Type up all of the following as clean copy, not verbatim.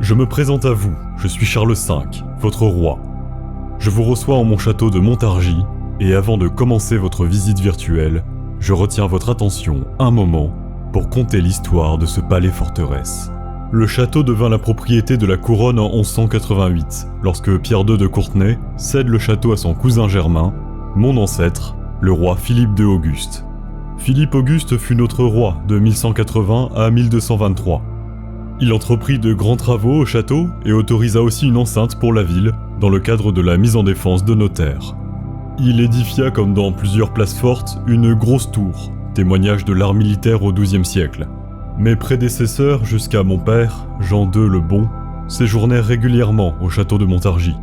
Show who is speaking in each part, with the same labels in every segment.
Speaker 1: Je me présente à vous, je suis Charles V, votre roi. Je vous reçois en mon château de Montargis, et avant de commencer votre visite virtuelle, je retiens votre attention un moment pour conter l'histoire de ce palais-forteresse. Le château devint la propriété de la couronne en 1188, lorsque Pierre II de Courtenay cède le château à son cousin germain, mon ancêtre, le roi Philippe II Auguste. Philippe Auguste fut notre roi de 1180 à 1223. Il entreprit de grands travaux au château et autorisa aussi une enceinte pour la ville, dans le cadre de la mise en défense de nos terres. Il édifia, comme dans plusieurs places fortes, une grosse tour, témoignage de l'art militaire au XIIe siècle. Mes prédécesseurs, jusqu'à mon père, Jean II le Bon, séjournèrent régulièrement au château de Montargis.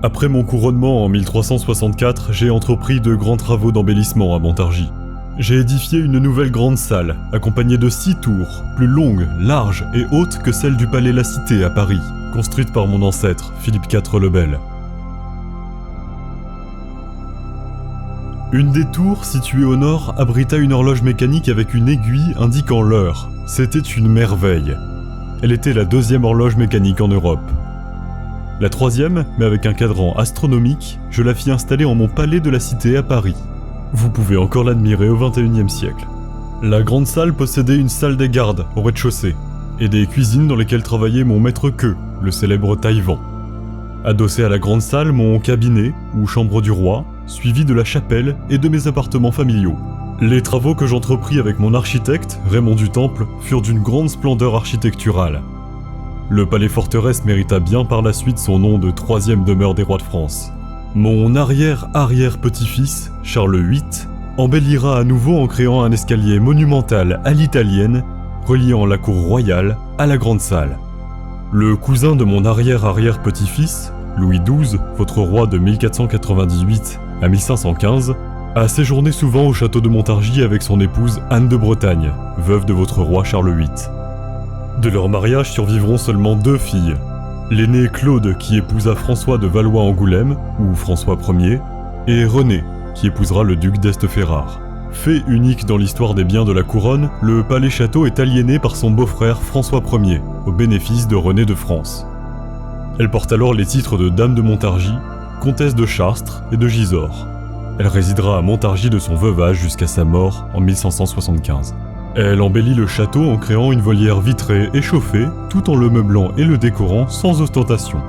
Speaker 1: Après mon couronnement en 1364, j'ai entrepris de grands travaux d'embellissement à Montargis. J'ai édifié une nouvelle grande salle, accompagnée de 6 tours, plus longues, larges et hautes que celle du palais La Cité à Paris, construite par mon ancêtre, Philippe IV le Bel. Une des tours, située au nord, abrita une horloge mécanique avec une aiguille indiquant l'heure. C'était une merveille. Elle était la 2e horloge mécanique en Europe. La 3e, mais avec un cadran astronomique, je la fis installer en mon palais de la Cité à Paris. Vous pouvez encore l'admirer au XXIe siècle. La grande salle possédait une salle des gardes au rez-de-chaussée, et des cuisines dans lesquelles travaillait mon maître queue, le célèbre taille-vent. Adossé à la grande salle, mon cabinet, ou chambre du roi, suivi de la chapelle et de mes appartements familiaux. Les travaux que j'entrepris avec mon architecte, Raymond du Temple, furent d'une grande splendeur architecturale. Le palais-forteresse mérita bien par la suite son nom de 3e demeure des rois de France. Mon arrière-arrière-petit-fils, Charles VIII, embellira à nouveau en créant un escalier monumental à l'italienne, reliant la cour royale à la grande salle. Le cousin de mon arrière-arrière-petit-fils, Louis XII, votre roi de 1498 à 1515, a séjourné souvent au château de Montargis avec son épouse Anne de Bretagne, veuve de votre roi Charles VIII. De leur mariage survivront seulement 2 filles. L'aînée Claude qui épousa François de Valois-Angoulême, ou François Ier, et Renée qui épousera le duc d'Este-Ferrare. Fait unique dans l'histoire des biens de la couronne, le palais-château est aliéné par son beau-frère François Ier, au bénéfice de Renée de France. Elle porte alors les titres de Dame de Montargis, Comtesse de Chartres et de Gisors. Elle résidera à Montargis de son veuvage jusqu'à sa mort en 1575. Elle embellit le château en créant une volière vitrée et chauffée, tout en le meublant et le décorant sans ostentation.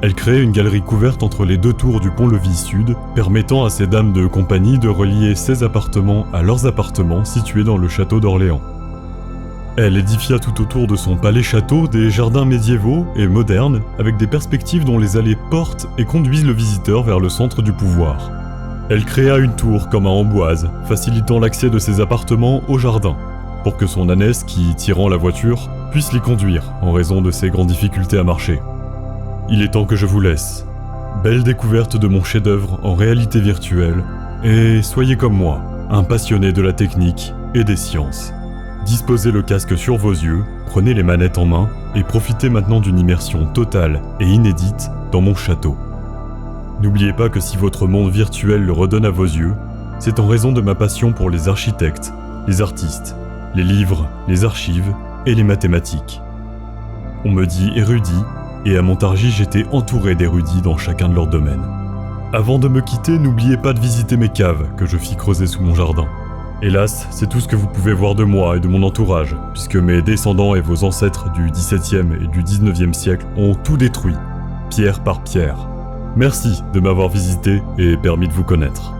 Speaker 1: Elle crée une galerie couverte entre les 2 tours du pont-levis sud, permettant à ses dames de compagnie de relier ses appartements à leurs appartements situés dans le château d'Orléans. Elle édifia tout autour de son palais-château des jardins médiévaux et modernes, avec des perspectives dont les allées portent et conduisent le visiteur vers le centre du pouvoir. Elle créa une tour comme à Amboise, facilitant l'accès de ses appartements au jardin, pour que son ânesse qui, tirant la voiture, puisse l'y conduire en raison de ses grandes difficultés à marcher. Il est temps que je vous laisse. Belle découverte de mon chef-d'œuvre en réalité virtuelle, et soyez comme moi, un passionné de la technique et des sciences. Disposez le casque sur vos yeux, prenez les manettes en main et profitez maintenant d'une immersion totale et inédite dans mon château. N'oubliez pas que si votre monde virtuel le redonne à vos yeux, c'est en raison de ma passion pour les architectes, les artistes, les livres, les archives et les mathématiques. On me dit érudit, et à Montargis j'étais entouré d'érudits dans chacun de leurs domaines. Avant de me quitter, n'oubliez pas de visiter mes caves que je fis creuser sous mon jardin. Hélas, c'est tout ce que vous pouvez voir de moi et de mon entourage, puisque mes descendants et vos ancêtres du XVIIe et du XIXe siècle ont tout détruit, pierre par pierre. Merci de m'avoir visité et permis de vous connaître.